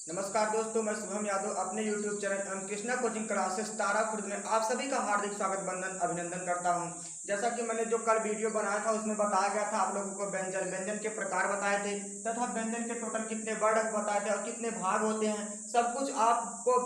नमस्कार दोस्तों, मैं शुभम यादव अपने YouTube channel M Krishna coaching classes Tarakhurd में आप सभी का हार्दिक स्वागत वंदन अभिनंदन करता हूं। जैसा कि मैंने जो कल वीडियो बनाया था उसमें बताया गया था आप लोगों को व्यंजन के प्रकार बताए थे तथा व्यंजन के टोटल कितने वर्ड बताए थे और कितने भाग होते हैं, सब कुछ आपको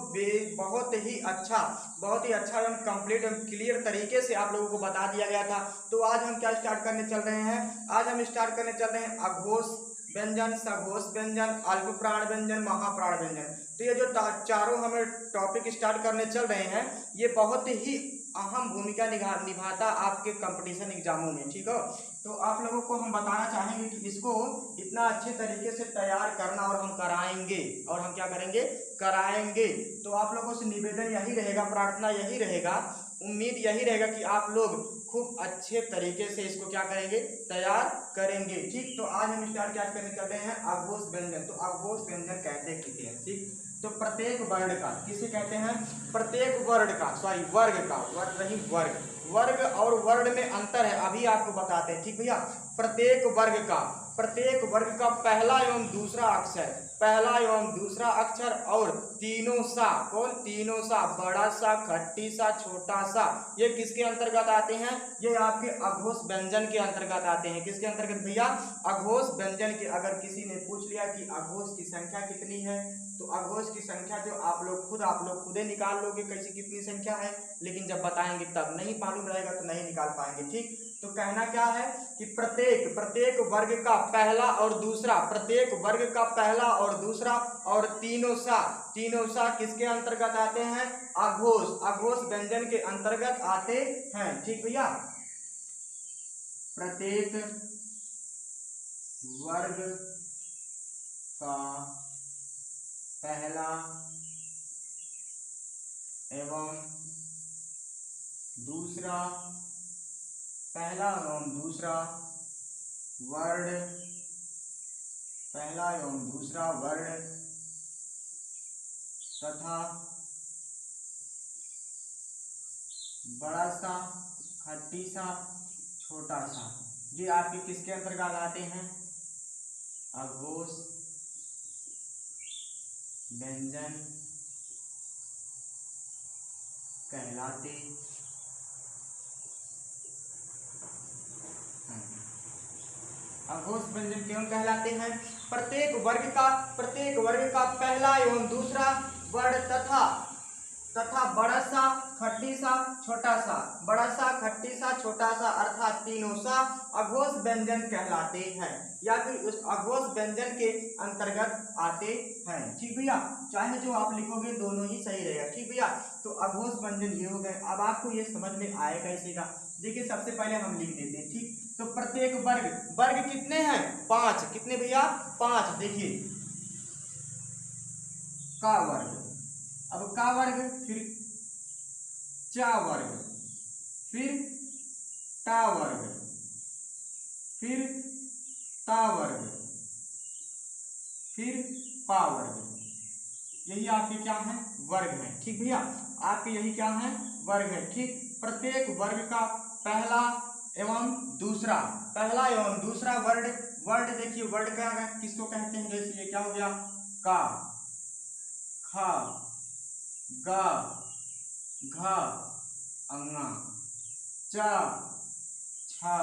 बहुत ही अच्छा एवं कंप्लीट एवं क्लियर तरीके से आप लोगों को बता दिया गया था। तो आज हम क्या स्टार्ट करने चल रहे हैं? आज हम स्टार्ट करने चल रहे हैं अघोष व्यंजन, सघोष व्यंजन, अल्प प्राण व्यंजन, महाप्राण व्यंजन। तो ये जो चारों हमें टॉपिक स्टार्ट करने चल रहे हैं, ये बहुत ही अहम भूमिका निभाता आपके कंपटीशन एग्जामों में। ठीक हो, तो आप लोगों को हम बताना चाहेंगे कि इसको इतना अच्छे तरीके से तैयार करना और हम कराएंगे। और हम क्या करेंगे? कराएंगे। तो आप लोगों से निवेदन यही रहेगा, प्रार्थना यही रहेगा, उम्मीद यही रहेगा कि आप लोग खूब अच्छे तरीके से इसको क्या करेंगे? तैयार करेंगे। ठीक, तो आज हम स्टार्ट क्या करने चल रहे हैं? अघोष व्यंजन। तो अघोष व्यंजन कहते हैं, ठीक, तो प्रत्येक वर्ण का किसे कहते हैं? प्रत्येक वर्ण का, सॉरी वर्ग का, वर्ग नहीं वर्ग, वर्ग और वर्ण में अंतर है, अभी आपको बताते हैं। ठीक भैया, प्रत्येक वर्ग का पहला एवं दूसरा अक्षर, पहला एवं दूसरा अक्षर और तीनों सा, कौन? तीनों सा, बड़ा सा, खट्टी सा, छोटा सा, ये किसके अंतर्गत आते हैं? ये आपके अघोष व्यंजन के अंतर्गत आते हैं। किसके अंतर्गत भैया? अघोष व्यंजन के। अगर किसी ने पूछ लिया कि अघोष की संख्या कितनी है, तो अघोष की संख्या जो आप लोग खुदे निकाल लोगे कैसी कितनी संख्या है, लेकिन जब बताएंगे तब नहीं मालूम रहेगा तो नहीं निकाल पाएंगे। ठीक, तो कहना क्या है कि प्रत्येक वर्ग का पहला और दूसरा, प्रत्येक वर्ग का पहला और दूसरा और तीनों सा किसके अंतर्गत आते हैं? अघोष व्यंजन के अंतर्गत आते हैं। ठीक भैया, प्रत्येक वर्ग का पहला एवं दूसरा, पहला एवं दूसरा वर्ण, पहला एवं दूसरा वर्ण तथा बड़ा सा, खट्टी सा, छोटा सा, ये आपके किसके अंतर्गत आते हैं? अघोष व्यंजन कहलाते हैं। अघोष व्यंजन क्यों कहलाते हैं? प्रत्येक वर्ग का पहला एवं दूसरा वर्ण तथा बड़ा सा, खट्टी सा, छोटा सा, बड़ा सा, खट्टी सा, छोटा सा अर्थात तीनों सा अघोष व्यंजन कहलाते हैं, या फिर उस अघोष व्यंजन के अंतर्गत आते हैं। ठीक भैया, चाहे जो आप लिखोगे दोनों ही सही रहेगा। ठीक भैया, तो अघोष व्यंजन ये हो गए। अब आपको ये समझ में आएगा इसी का। देखिए, सबसे पहले हम लिख देते हैं। ठीक, तो प्रत्येक वर्ग कितने हैं? 5। कितने भैया? 5। देखिए, का वर्ग, अब का वर्ग, फिर चा वर्ग, फिर टा वर्ग, फिर ता वर्ग, फिर पा वर्ग। यही आपके क्या है? वर्ग है। ठीक भैया, आपके यही क्या है? वर्ग है। ठीक, प्रत्येक वर्ग का पहला एवं दूसरा वर्ड देखिए, वर्ड क्या है, किसको कहते हैं? जैसे ये क्या हो गया? का, खा, गा, घा, अंगा, चा, छा,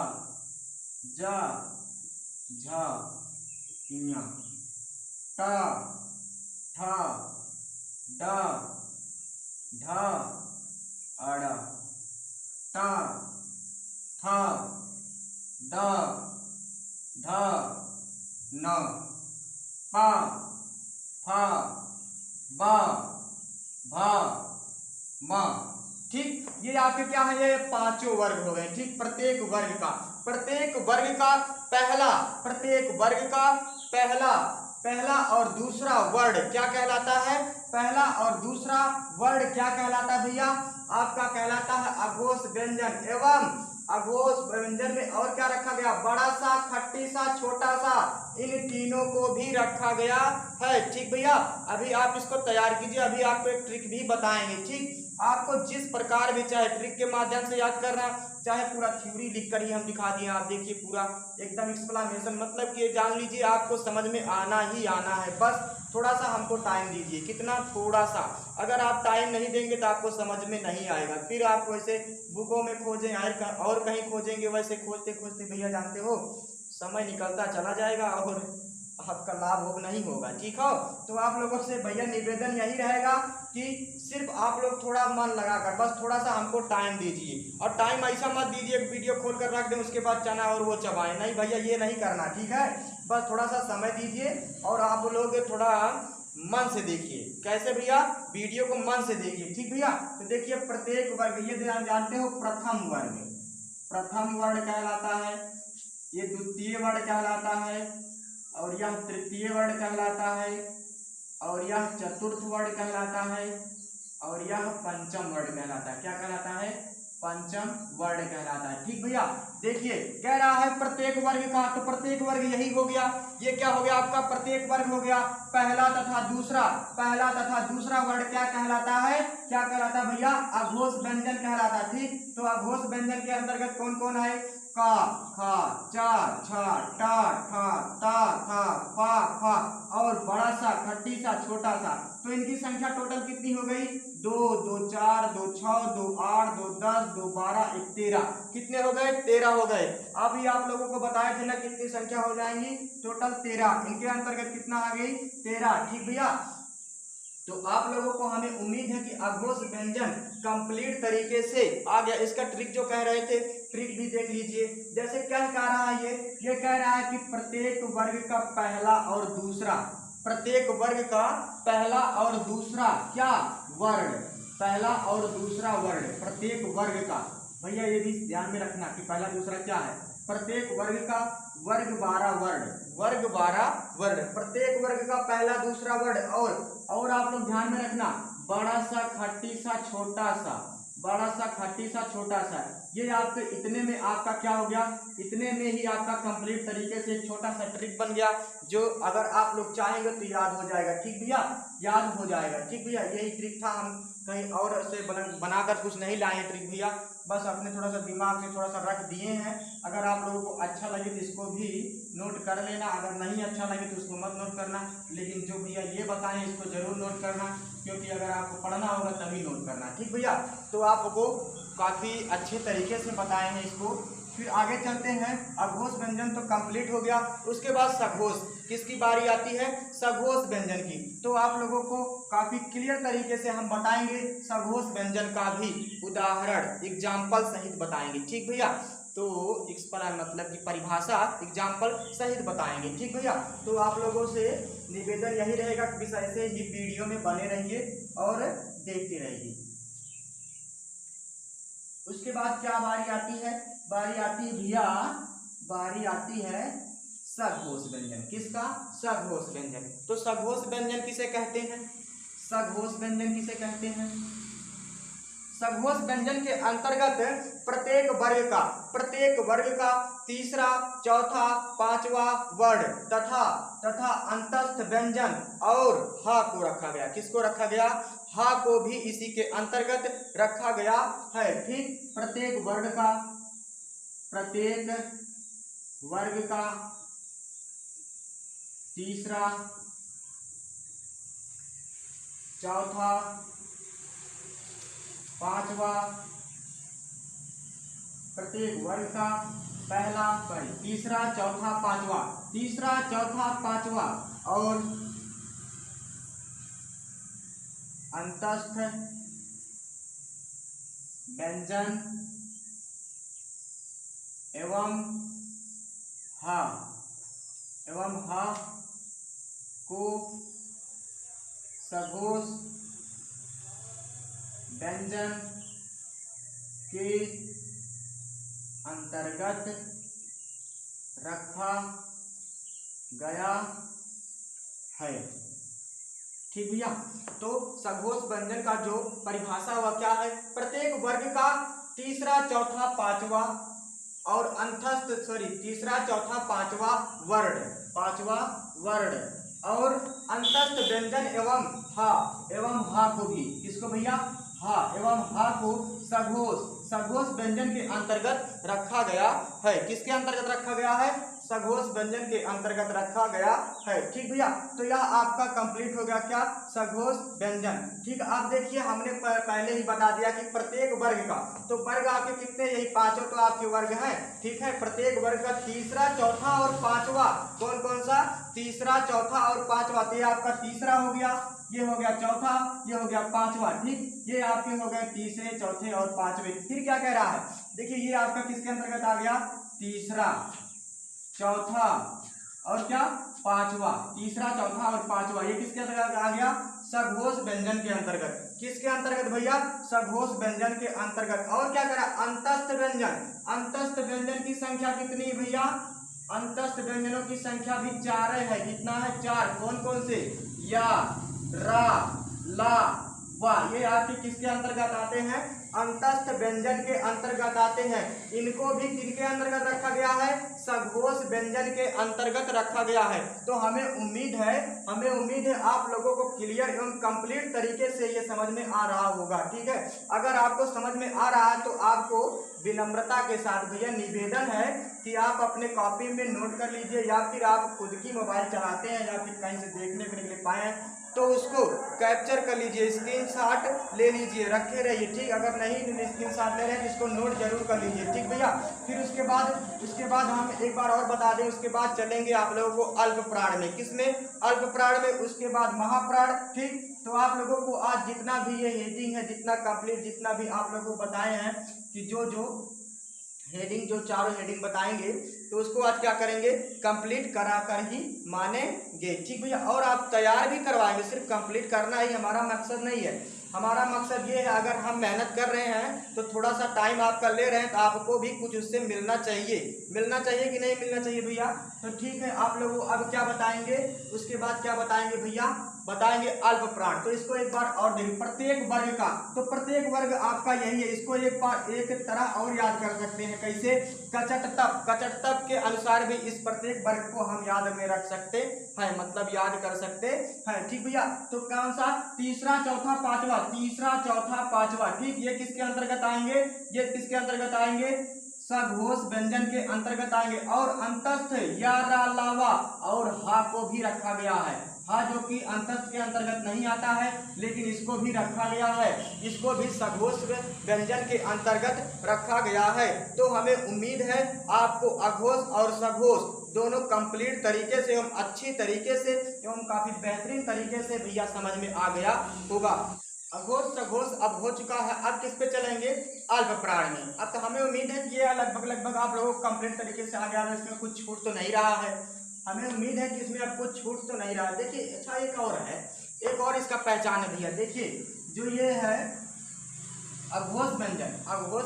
जा, झा, इया, टा, ठा, डा, ढा, अड़ा, टा, था, दा, धा, न, पा, फा, बा, भा, मा। ठीक, ये आपके क्या है? ये पांचों वर्ग हो गए। ठीक, प्रत्येक वर्ग का पहला और दूसरा वर्ड क्या कहलाता है? पहला और दूसरा वर्ड क्या कहलाता है भैया? आपका कहलाता है अघोष व्यंजन। एवं अघोष व्यंजन में और क्या रखा गया? बड़ा सा, खट्टी सा, छोटा सा, इन तीनों को भी रखा गया है। ठीक भैया, अभी आप इसको तैयार कीजिए, अभी आपको एक ट्रिक भी बताएंगे। ठीक, आपको जिस प्रकार भी चाहे ट्रिक के माध्यम से याद करना, चाहे पूरा थ्योरी लिख कर ही हम दिखा दिए। आप देखिए पूरा एकदम एक्सप्लेनेशन, मतलब कि जान लीजिए आपको समझ में आना ही आना है। बस थोड़ा सा हमको टाइम दीजिए, कितना, थोड़ा सा। अगर आप टाइम नहीं देंगे तो आपको समझ में नहीं आएगा, फिर आप वैसे बुकों में खोजें और कहीं खोजेंगे, वैसे खोजते खोजते भैया जानते हो समय निकलता चला जाएगा और आपका लाभ हो नहीं होगा। ठीक हो, तो आप लोगों से भैया निवेदन यही रहेगा कि सिर्फ आप लोग थोड़ा मन लगाकर बस थोड़ा सा हमको टाइम दीजिए, और टाइम ऐसा मत दीजिए वीडियो खोल कर रख दें उसके बाद चना और वो चबाएं, नहीं भैया ये नहीं करना। ठीक है, बस थोड़ा सा समय दीजिए और आप लोग थोड़ा मन से देखिए। कैसे भैया, वीडियो को मन से देखिए। ठीक भैया, तो देखिए प्रत्येक वर्ग, ये जानते हो प्रथम वर्ग, प्रथम वर्ग कहलाता है, ये द्वितीय वर्ग कहलाता है, और यह तृतीय वर्ण कहलाता है, और यह चतुर्थ वर्ण कहलाता है, और यह पंचम वर्ण कहलाता है। क्या कहलाता है? पंचम वर्ण कहलाता है। ठीक भैया, देखिए कह रहा है प्रत्येक वर्ग का, तो प्रत्येक वर्ग यही हो गया। ये क्या हो गया आपका? प्रत्येक वर्ग हो गया। पहला तथा दूसरा वर्ण क्या कहलाता है? क्या कहलाता है भैया? अघोष व्यंजन कहलाता है। ठीक, तो अघोष व्यंजन के अंतर्गत कौन कौन है? का, खा, चा, छा, टा, ठा, ता, था, फा, फा, और बड़ा सा, खट्टी सा, छोटा सा। तो इनकी संख्या टोटल कितनी हो गई? 2, 2, 4, 2, 6, 2, 8, 2, 10, 2, 12, 1, 13। कितने हो गए? 13 हो गए। अभी आप लोगों को बताए थे ना कितनी संख्या हो जाएंगी? टोटल 13। इनके अंतर्गत कितना आ गई? 13। ठीक भैया, तो आप लोगों को हमें उम्मीद है कि अघोष व्यंजन कंप्लीट तरीके से आ गया। इसका ट्रिक जो कह रहे थे, ट्रिक भी देख लीजिए। जैसे क्या कह रहा है, ये कह रहा है कि प्रत्येक वर्ग का पहला और दूसरा, प्रत्येक वर्ग का पहला और दूसरा क्या वर्ण, पहला और दूसरा वर्ण प्रत्येक वर्ग का। भैया ये भी ध्यान में रखना कि पहला दूसरा क्या है। प्रत्येक वर्ग का वर्ग 12 वर्ण, वर्ग 12 वर्ण, प्रत्येक वर्ग का पहला दूसरा वर्ण। और आप लोग ध्यान में रखना, बड़ा सा, खट्टी सा, छोटा सा, बड़ा सा, खट्टी सा, छोटा सा। ये आपके इतने में आपका क्या हो गया? इतने में ही आपका कंप्लीट तरीके से एक छोटा सा ट्रिक बन गया, जो अगर आप लोग चाहेंगे तो याद हो जाएगा। ठीक भैया, याद हो जाएगा। ठीक भैया, यही ट्रिक था, हम कहीं और से बनाकर कुछ नहीं लाए ट्रिक भैया, बस अपने थोड़ा सा दिमाग से थोड़ा सा रख दिए हैं। अगर आप लोगों को अच्छा लगे तो इसको भी नोट कर लेना, अगर नहीं अच्छा लगे तो उसको मत नोट करना, लेकिन जो भैया ये बताएं इसको जरूर नोट करना, क्योंकि अगर आपको पढ़ना होगा तभी नोट करना। ठीक भैया, तो आपको काफ़ी अच्छे तरीके से बताए हैं इसको। फिर आगे चलते हैं। अघोष व्यंजन तो कंप्लीट हो गया, उसके बाद सघोष, किसकी बारी आती है? सघोष व्यंजन की। तो आप लोगों को काफ़ी क्लियर तरीके से हम बताएंगे सघोष व्यंजन का भी उदाहरण एग्जाम्पल सहित बताएंगे। ठीक भैया, तो इस पर मतलब कि परिभाषा एग्जाम्पल सहित बताएंगे। ठीक भैया, तो आप लोगों से निवेदन यही रहेगा कि विषय से ही वीडियो में बने रहिए और देखते रहिए। उसके बाद क्या बारी आती है? बारी आती है भैया, बारी आती है सघोष व्यंजन। किसका? सघोष व्यंजन। तो सघोष व्यंजन किसे कहते हैं? सघोष व्यंजन किसे कहते हैं? सघोष व्यंजन के अंतर्गत प्रत्येक वर्ग का तीसरा, चौथा, पांचवा वर्ण तथा अंतस्थ व्यंजन और ह को रखा गया। किसको रखा गया? ह को भी इसी के अंतर्गत रखा गया है। ठीक, प्रत्येक वर्ग का तीसरा, चौथा, पांचवा, प्रत्येक वर्ग का पहला, तीसरा, चौथा, पांचवा और अंतस्थ व्यंजन एवं ह को सघोष व्यंजन के अंतर्गत रखा गया है। ठीक भैया, तो सघोष व्यंजन का जो परिभाषा वह क्या है? प्रत्येक वर्ग का तीसरा, चौथा, पांचवा और अंतस्थ तीसरा चौथा पांचवा वर्ण और अंतस्थ व्यंजन एवं हा को भी, किसको भैया, हा एवं हा को सघोष व्यंजन के अंतर्गत रखा गया है। किसके अंतर्गत रखा गया है? सघोष व्यंजन के अंतर्गत रखा गया है। ठीक भैया, तो यह आपका कंप्लीट हो गया क्या, सघोष व्यंजन। ठीक, आप देखिए हमने पहले ही बता दिया कि प्रत्येक वर्ग का, तो वर्ग आपके कितने, यही पांचों तो आपके वर्ग हैं। ठीक है, प्रत्येक वर्ग का तीसरा चौथा और पांचवा, कौन कौन सा, तीसरा चौथा और पांचवा। तो ये आपका तीसरा हो गया, ये हो गया चौथा, ये हो गया पांचवा। ठीक, ये आपके हो गए तीसरे चौथे और पांचवे। फिर क्या कह रहा है, देखिए ये आपका किसके अंतर्गत आ गया, तीसरा चौथा और क्या, पांचवा। तीसरा चौथा और पांचवा ये किसके अंतर्गत आ गया, सघोष व्यंजन के अंतर्गत। किसके अंतर्गत भैया, सघोष व्यंजन के अंतर्गत। और क्या करा, अंतस्थ व्यंजन की संख्या कितनी भैया, अंतस्थ व्यंजनों की संख्या भी 4 है। कितना है, 4। कौन कौन से, या, रा, ला, वा, ये आपके किसके अंतर्गत आते हैं, अंतस्थ व्यंजन के अंतर्गत आते हैं। इनको भी किसके अंतर्गत रखा गया है, सघोष व्यंजन के अंतर्गत रखा गया है। तो हमें उम्मीद है आप लोगों को क्लियर एवं कंप्लीट तरीके से ये समझ में आ रहा होगा। ठीक है, अगर आपको समझ में आ रहा है तो आपको विनम्रता के साथ भैया निवेदन है कि आप अपने कॉपी में नोट कर लीजिए, या फिर आप खुद की मोबाइल चलाते हैं या फिर कहीं से देखने के लिए पाए तो उसको कैप्चर कर लीजिए, स्क्रीनशॉट ले लीजिए, रखे रहिए। ठीक, अगर नहीं स्क्रीनशॉट ले रहे हैं तो इसको नोट जरूर कर लीजिए। ठीक भैया, फिर उसके बाद हम एक बार और बता दें, उसके बाद चलेंगे आप लोगों को अल्प प्राण में। किसमें, अल्प प्राण में, उसके बाद महाप्राण। ठीक, तो आप लोगों को आज जितना भी ये हेडिंग है, जितना कंप्लीट, जितना भी आप लोगों को बताए हैं कि जो हेडिंग, जो चारों हेडिंग बताएंगे तो उसको आज क्या करेंगे, कंप्लीट करा कर ही मानेंगे। ठीक भैया, और आप तैयार भी करवाएंगे, सिर्फ कंप्लीट करना ही हमारा मकसद नहीं है। हमारा मकसद ये है, अगर हम मेहनत कर रहे हैं तो थोड़ा सा टाइम आपका ले रहे हैं तो आपको भी कुछ उससे मिलना चाहिए कि नहीं मिलना चाहिए भैया। तो ठीक है, आप लोग अब क्या बताएंगे, उसके बाद क्या बताएंगे भैया, बताएंगे अल्प प्राण। तो इसको एक बार और देखिए, प्रत्येक वर्ग का, तो प्रत्येक वर्ग आपका यही है, इसको एक तरह और याद कर सकते हैं। कैसे, कचटतप के अनुसार भी इस प्रत्येक वर्ग को हम याद में रख सकते हैं, मतलब याद कर सकते हैं। ठीक भैया, तो कौन सा, तीसरा चौथा पांचवा। ठीक, ये किसके अंतर्गत आएंगे, ये किसके अंतर्गत आएंगे, सघोष व्यंजन के अंतर्गत आएंगे। और अंतस्थ, या, रा, ला, वा और हा को भी रखा गया है। हा जो कि अंतस्थ के अंतर्गत नहीं आता है, लेकिन इसको भी रखा गया है, इसको भी सघोष व्यंजन के अंतर्गत रखा गया है। तो हमें उम्मीद है आपको अघोष और सघोष दोनों कंप्लीट तरीके से एवं अच्छी तरीके से एवं काफी बेहतरीन तरीके से भैया समझ में आ गया होगा। अघोष सघोष अब हो चुका है, अब किस पे चलेंगे, अल्प प्राण में। अब तो हमें उम्मीद है कि ये लगभग आप लोगों को कंप्लीट तरीके से आ गया है, इसमें कुछ छूट तो नहीं रहा है। हमें उम्मीद है कि इसमें अब कुछ छूट तो नहीं रहा है। देखिए, अच्छा एक और है, एक और इसका पहचान है भैया। देखिए, जो ये है अघोष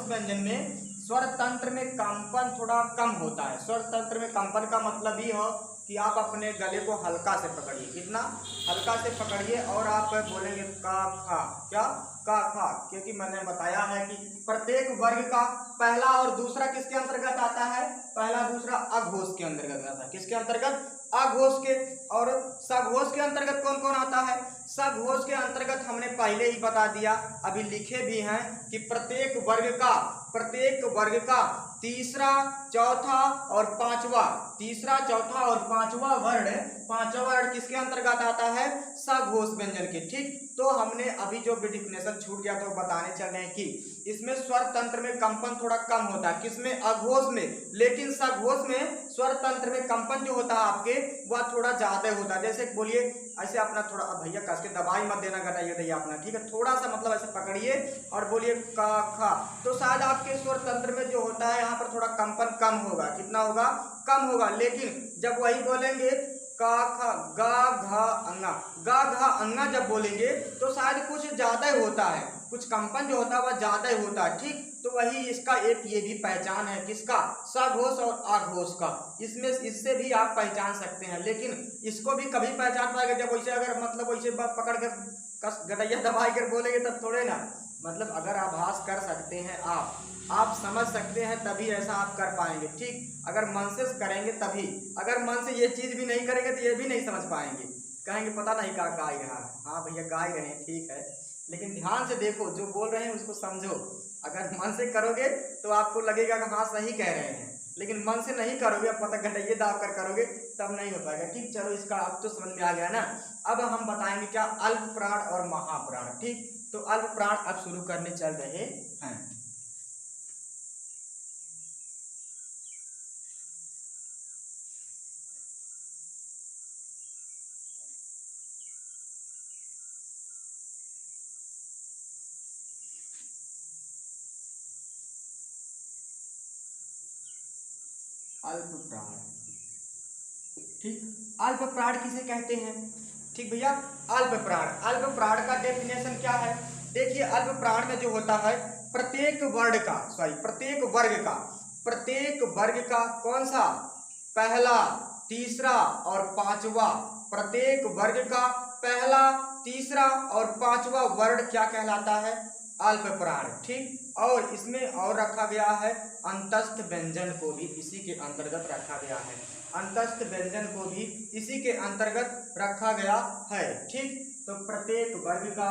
व्यंजन में स्वर तंत्र में कंपन थोड़ा कम होता है। स्वर तंत्र में कंपन का मतलब ये हो कि आप अपने गले को हल्का से पकड़िए, कितना हल्का से पकड़िए, और आप बोलेंगे का खा, क्या, का खा, क्योंकि मैंने बताया है कि प्रत्येक वर्ग का पहला और दूसरा किसके अंतर्गत आता है, पहला दूसरा अघोष के अंतर्गत आता है। किसके अंतर्गत, अघोष के। और सघोष के अंतर्गत कौन कौन आता है, सघोष के अंतर्गत हमने पहले ही बता दिया, अभी लिखे भी हैं कि प्रत्येक वर्ग का तीसरा चौथा और पांचवा वर्ण किसके अंतर्गत आता है, सघोष व्यंजन के। ठीक, तो हमने अभी जो भी डिफिनेशन छूट गया तो बताने चल रहे हैं कि इसमें स्वर तंत्र में कंपन थोड़ा कम होता है, किसमें, अघोष में, लेकिन सघोष में स्वर तंत्र में कंपन जो होता है आपके वह थोड़ा ज्यादा होता है। जैसे बोलिए ऐसे अपना थोड़ा, भैया कस के दबाई मत देना, घटाइए दैया अपना, ठीक है, थोड़ा सा मतलब ऐसे पकड़िए और बोलिए का खा, तो शायद आपके स्वर तंत्र में जो होता है यहाँ पर थोड़ा कंपन कम होगा। कितना होगा, कम होगा। लेकिन जब वही बोलेंगे का खा, गा घा अंगा जब बोलेंगे तो शायद कुछ ज्यादा ही होता है, कुछ कंपन जो होता है वह ज्यादा ही होता है। ठीक, तो वही इसका एक ये भी पहचान है, किसका, सघोष और अघोष का। इससे भी आप पहचान सकते हैं, लेकिन इसको भी कभी पहचान पाएंगे जब वैसे, अगर मतलब वैसे पकड़ कर गटैया दबाई कर बोलेंगे तब थोड़े ना, मतलब अगर आभास कर सकते हैं आप आप समझ सकते हैं तभी ऐसा आप कर पाएंगे। ठीक, अगर मन से करेंगे तभी, अगर मन से ये चीज़ भी नहीं करेंगे तो ये भी नहीं समझ पाएंगे, कहेंगे पता नहीं क्या गा ही रहा है। हाँ भैया गा ही रहे हैं, ठीक है, लेकिन ध्यान से देखो, जो बोल रहे हैं उसको समझो। अगर मन से करोगे तो आपको लगेगा कि हाँ सही कह रहे हैं, लेकिन मन से नहीं करोगे, पता घटाइए दाव कर करोगे तब नहीं हो पाएगा। ठीक, चलो इसका अब तो समझ में आ गया ना। अब हम बताएंगे क्या अल्प प्राण और महाप्राण। ठीक, तो अल्प प्राण अब शुरू करने चल रहे हैं। अल्प प्राण, ठीक, अल्प प्राण किसे कहते हैं? ठीक भैया, अल्प प्राण, अल्प प्राण का डेफिनेशन क्या है? देखिए, अल्प प्राण में जो होता है प्रत्येक वर्ग का कौन सा पहला, तीसरा और पांचवा, प्रत्येक वर्ग का पहला, तीसरा और पांचवा वर्ण क्या कहलाता है? अल्प प्राण। ठीक, और इसमें और रखा गया है अंतस्थ व्यंजन को भी इसी के अंतर्गत रखा गया है, अंतस्थ व्यंजन को भी इसी के अंतर्गत रखा गया है। ठीक, तो प्रत्येक वर्ग का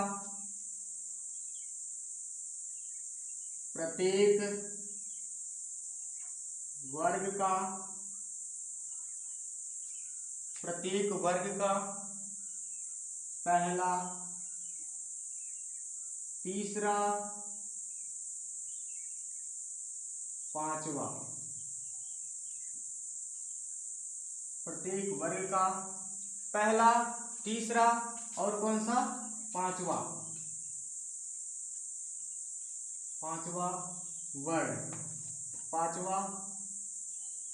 पहला, तीसरा, पांचवा, प्रत्येक वर्ग का पहला, तीसरा और कौन सा पांचवा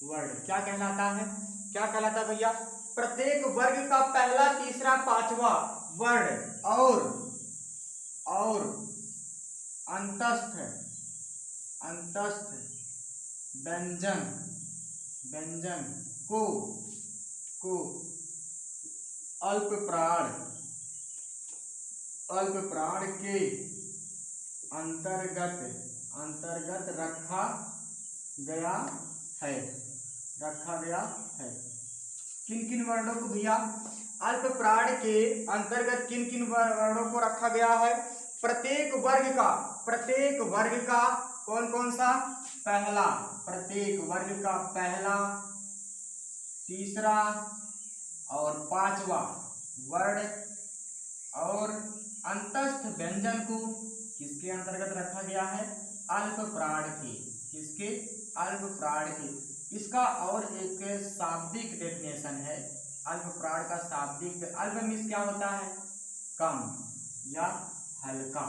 वर्ण क्या कहलाता है? क्या कहलाता है भैया? प्रत्येक वर्ग का पहला, तीसरा, पांचवा वर्ण और अंतस्थ व्यंजन को अल्प प्राण के अंतर्गत रखा गया है। किन किन वर्णों को भैया अल्प प्राण के अंतर्गत किन किन वर्णों को रखा गया है? प्रत्येक वर्ग का कौन कौन सा पहला, प्रत्येक वर्ग का पहला, तीसरा और पांचवा वर्ण और अंतस्थ व्यंजन को किसके अंतर्गत रखा गया है? अल्प प्राण के। किसके? अल्प प्राण के। इसका और एक शाब्दिक डेफिनेशन है अल्प प्राण का शाब्दिक। अल्प मीन्स क्या होता है? कम या हल्का,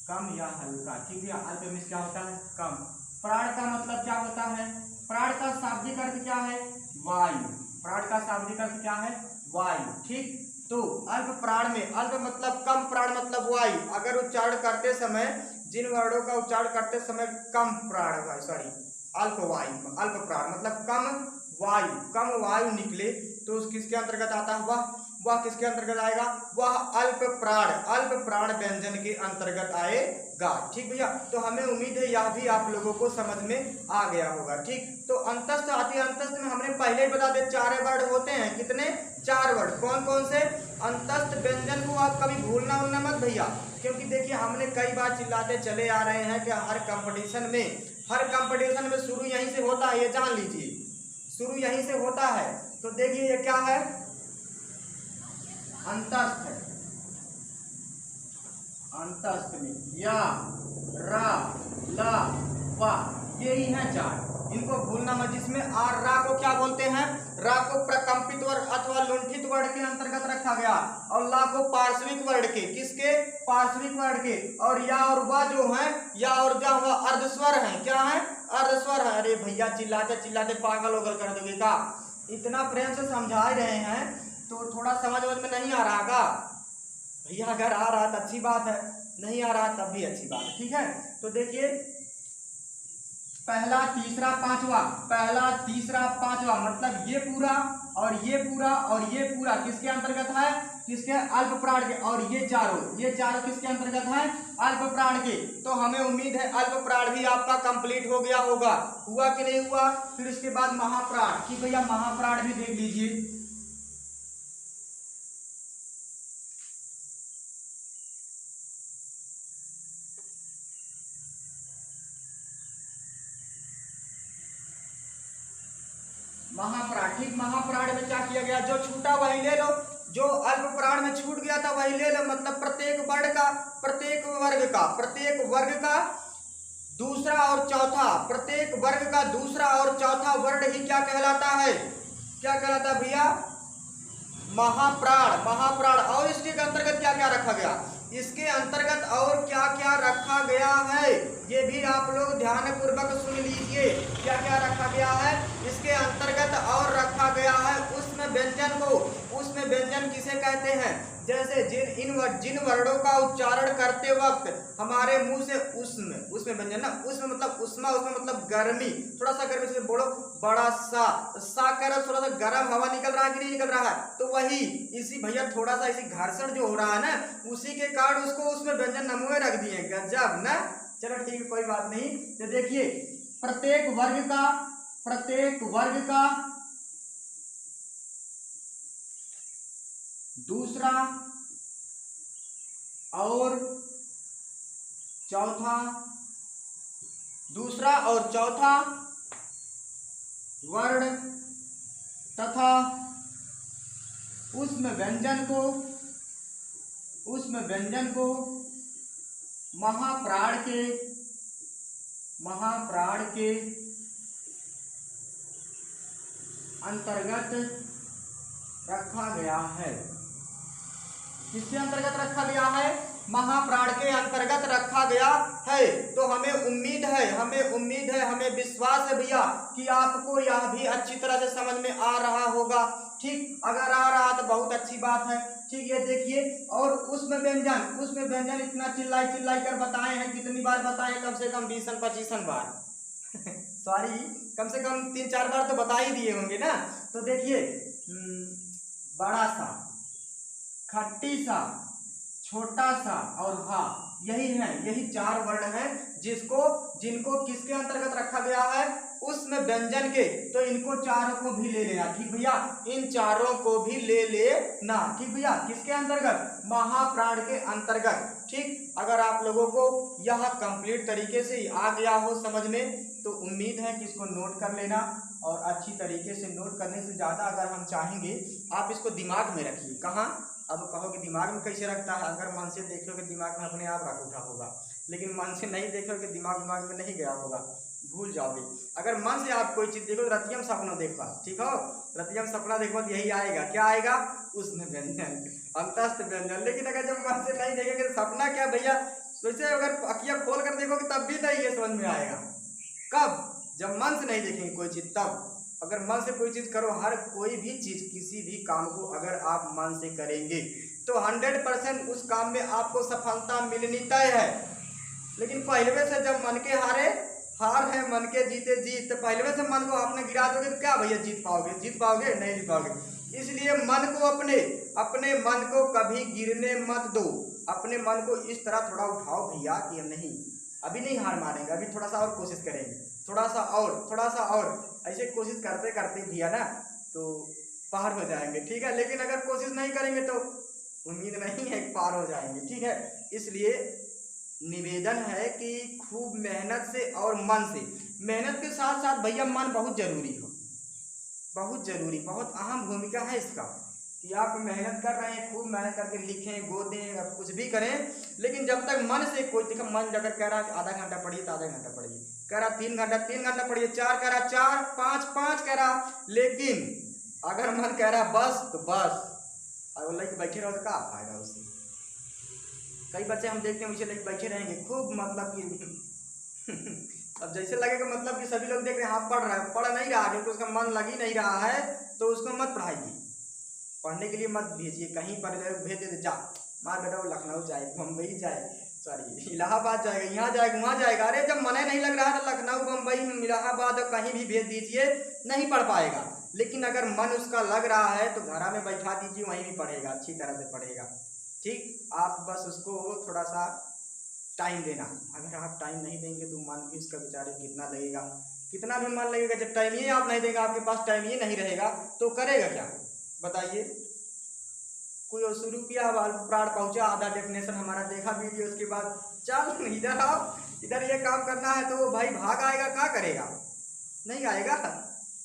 कम या हल्का। ठीक है, अल्प मीन्स क्या होता है? कम। प्राण का मतलब क्या होता है? प्राण का शाब्दिक अर्थ क्या है? वायु। प्राण का शाब्दिक अर्थ क्या है? वायु। ठीक, तो अल्प प्राण में, अल्प मतलब कम, प्राण मतलब वायु। अगर उच्चारण करते समय जिन वर्णों का उच्चारण करते समय कम प्राण, अल्प प्राण मतलब कम वायु निकले तो उस किसके अंतर्गत आता है? वह किसके अंतर्गत आएगा? वह अल्प प्राण व्यंजन के अंतर्गत आएगा। ठीक भैया, तो हमें उम्मीद है यह भी आप लोगों को समझ में आ गया होगा। ठीक, तो अंतस्थ आती है। अंतस्थ में हमने पहले बता दिया 4 वर्ण होते हैं। कितने? 4 वर्ण। कौन कौन से? अंतस्थ व्यंजन को आप कभी भूलना मत भैया, क्योंकि देखिए हमने कई बार चिल्लाते चले आ रहे हैं कि हर कंपटीशन में शुरू यहीं से होता है, ये जान लीजिए, शुरू यहीं से होता है। तो देखिए ये क्या है? अंतस्थ में या, रा, ला, वा, ये ही है 4। इनको भूलना मत। जिसमें रा को क्या बोलते हैं? रा को प्रकंपित वर्ण अथवा लुंठित वर्ण के अंतर्गत रखा गया, और ला को पार्श्विक वर्ण के। किसके? पार्श्विक वर्ण के। और या और वा जो है, या और जा हुआ अर्धस्वर है। क्या है? अर्धस्वर है। अरे भैया चिल्लाते पागल होकर कर दोगे का? इतना प्रेम से समझा रहे हैं तो थोड़ा समझ में नहीं आ रहा का भैया? अगर आ रहा तो अच्छी बात है, नहीं आ रहा तब भी अच्छी बात है। ठीक है, तो देखिए पहला तीसरा पांचवा, पहला तीसरा पांचवा मतलब ये पूरा और ये पूरा और ये पूरा किसके अंतर्गत है, किसके, अल्प प्राण के। और ये चारों किसके अंतर्गत है, अल्प प्राण के। तो हमें उम्मीद है अल्प प्राण भी आपका कंप्लीट हो गया होगा, हुआ कि नहीं हुआ। फिर उसके बाद महाप्राण, कि भैया महाप्राण भी देख लीजिए। महाप्राण, ठीक, महाप्राण में क्या किया गया, जो छूटा वही ले लो, जो अल्प प्राण में छूट गया था वही ले लो। मतलब प्रत्येक वर्ग का दूसरा और चौथा, प्रत्येक वर्ग का दूसरा और चौथा वर्ण ही क्या कहलाता है, क्या कहलाता है भैया, महाप्राण। और इसके अंतर्गत क्या क्या रखा गया, इसके अंतर्गत और क्या क्या रखा गया है, ये भी आप लोग ध्यान पूर्वक सुन लीजिए। क्या क्या रखा गया है, इसके अंतर्गत और रखा गया है उष्म व्यंजन को। उष्म व्यंजन किसे कहते हैं, जैसे जिन वर्णों का उच्चारण करते वक्त हमारे मुंह से उष्म व्यंजन ना, उष्म मतलब उष्मा मतलब गर्मी, थोड़ा सा गर्मी से बोलो, बड़ा सा कर थोड़ा सा गर्म हवा निकल रहा है कि नहीं निकल रहा है, तो वही इसी भैया थोड़ा सा इसी घर्षण जो हो रहा है ना, उसी के कारण उसको उसमें व्यंजन नमूने रख दिए, गजब ना। चलो ठीक है, कोई बात नहीं। तो देखिए प्रत्येक वर्ग का दूसरा और चौथा वर्ण तथा उष्म व्यंजन को महाप्राण के अंतर्गत रखा गया है। किसके अंतर्गत रखा गया है, महाप्राण के अंतर्गत रखा गया है। तो हमें उम्मीद है, हमें विश्वास है भैया कि आपको यह भी अच्छी तरह से समझ में आ रहा होगा। ठीक, अगर आ रहा तो बहुत अच्छी बात है। ठीक है, देखिए, और उष्म व्यंजन इतना चिल्लाई कर बताए हैं, कितनी बार बताए, कम से कम 20-25 बार सॉरी, कम से कम 3-4 बार तो बता ही दिए होंगे ना। तो देखिए, बड़ा सा, खट्टी सा, छोटा सा और हा, यही 4 वर्ण हैं जिनको किसके अंतर्गत रखा गया है, उष्म व्यंजन के। तो इनको चारों को भी ले लेना, ठीक भैया, इन चारों को भी ले लेना, ठीक भैया, किसके अंतर्गत, महाप्राण के अंतर्गत। ठीक, अगर आप लोगों को यह कंप्लीट तरीके से आ गया हो समझ में, तो उम्मीद है कि इसको नोट कर लेना। और अच्छी तरीके से नोट करने से ज़्यादा अगर हम चाहेंगे, आप इसको दिमाग में रखिए। कहाँ, अब कहोगे दिमाग में कैसे रखता है, अगर मन से देखोगे दिमाग में अपने आप रख उठा होगा, लेकिन मन से नहीं देखोगे दिमाग में नहीं गया होगा, भूल जाओगे। अगर मन से आप कोई चीज़ देखो, रतियम सपना देखो, ठीक हो, रतियम सपना देखो तो यही आएगा, क्या आएगा, उष्म व्यंजन, अंतस्थ व्यंजन। लेकिन अगर जब मन से नहीं देखेंगे तो सपना क्या भैया, सोचे अगर अखियाँ खोल कर देखोगे तब भी नहीं ये समझ में आएगा। कब, जब मन से नहीं देखेंगे कोई चीज़ तब। अगर मन से कोई चीज़ करो, हर कोई भी चीज़, किसी भी काम को अगर आप मन से करेंगे तो 100% उस काम में आपको सफलता मिलनी तय है। लेकिन पहले से जब मन के हार है, मन के जीते जीत, तो पहले से मन को आपने गिरा दोगे तो क्या भैया जीत पाओगे, नहीं जीत पाओगे। इसलिए मन को अपने मन को कभी गिरने मत दो। अपने मन को इस तरह थोड़ा उठाओ भैया कि हम नहीं, अभी नहीं हार मानेंगे, अभी थोड़ा सा और कोशिश करेंगे, थोड़ा सा और ऐसे कोशिश करते करते भैया ना तो पार हो जाएंगे। ठीक है, लेकिन अगर कोशिश नहीं करेंगे तो उम्मीद नहीं है पार हो जाएंगे। ठीक है, इसलिए निवेदन है कि खूब मेहनत से और मन से, मेहनत के साथ साथ भैया मन बहुत जरूरी हो, बहुत जरूरी, बहुत अहम भूमिका है इसका कि आप मेहनत कर रहे हैं, खूब मेहनत करके लिखें, गोदें, अब कुछ भी करें, लेकिन जब तक मन से कोई, देखा मन अगर कह रहा है आधा घंटा पढ़िए तो आधा घंटा पढ़िए, कह रहा 3 घंटा पढ़िए, 4 कह रहा 4, 5 कह रहा, लेकिन अगर मन कह रहा बस तो बस, अगर लेके बैठे रहो तो क्या फायदा उससे। कई बच्चे हम देखते हैं उसे लेके बैठे रहेंगे खूब, मतलब कि अब जैसे लगेगा मतलब कि सभी लोग देख रहे हैं हाँ पढ़ नहीं रहा, क्योंकि उसका मन लग ही नहीं रहा है, तो उसको मत पढ़ाइए, पढ़ने के लिए मत भेजिए, कहीं पर भेज दे, जा मार बेटा वो लखनऊ जाए, मुंबई जाए, सॉरी इलाहाबाद जाएगा, यहाँ जाएगा, वहाँ जाएगा। अरे जब मन नहीं लग रहा तो लखनऊ, बम्बई, इलाहाबाद कहीं भी भेज दीजिए, नहीं पढ़ पाएगा। लेकिन अगर मन उसका लग रहा है तो घर में बैठा दीजिए, वहीं भी पढ़ेगा, अच्छी तरह से पढ़ेगा। ठीक, आप बस उसको थोड़ा सा टाइम देना। अगर आप टाइम नहीं देंगे तो मन भी उसका बेचारे कितना लगेगा, कितना भी मन लगेगा। जब टाइम ही आप नहीं देगा, आपके पास टाइम ही नहीं रहेगा तो करेगा क्या, बताइए। कोई और शुरू किया, प्राण पहुंचा, आधा डेफिनेशन हमारा देखा वीडियो, उसके बाद चल इधर आओ, इधर ये काम करना है, तो वो भाई भाग आएगा, क्या करेगा, नहीं आएगा,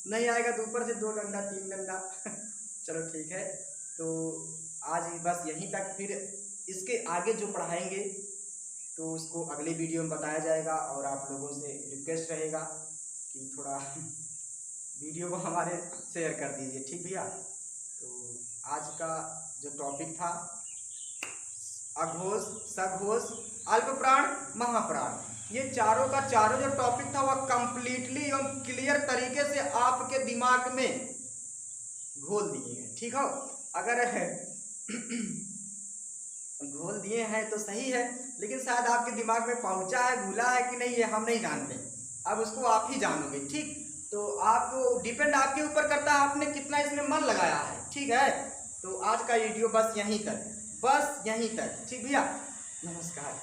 नहीं आएगा तो ऊपर से 2 डंडा 3 डंडा चलो ठीक है, तो आज बस यहीं तक। फिर इसके आगे जो पढ़ाएंगे तो उसको अगले वीडियो में बताया जाएगा। और आप लोगों से रिक्वेस्ट रहेगा कि थोड़ा वीडियो को हमारे शेयर कर दीजिए, ठीक भैया। तो आज का जो टॉपिक था अघोष, सघोष, अल्पप्राण, महाप्राण, ये चारों का चारों जो टॉपिक था वह कंप्लीटली एवं क्लियर तरीके से आपके दिमाग में घोल दिए हैं, ठीक हो। अगर घोल दिए हैं तो सही है, लेकिन शायद आपके दिमाग में पहुंचा है, भूला है कि नहीं, ये हम नहीं जानते। अब उसको आप ही जानोगे, ठीक। तो आपको डिपेंड आपके ऊपर करता है, आपने कितना इसमें मन लगाया है, ठीक है। तो आज का वीडियो बस यहीं तक, बस यहीं तक, ठीक भैया, नमस्कार।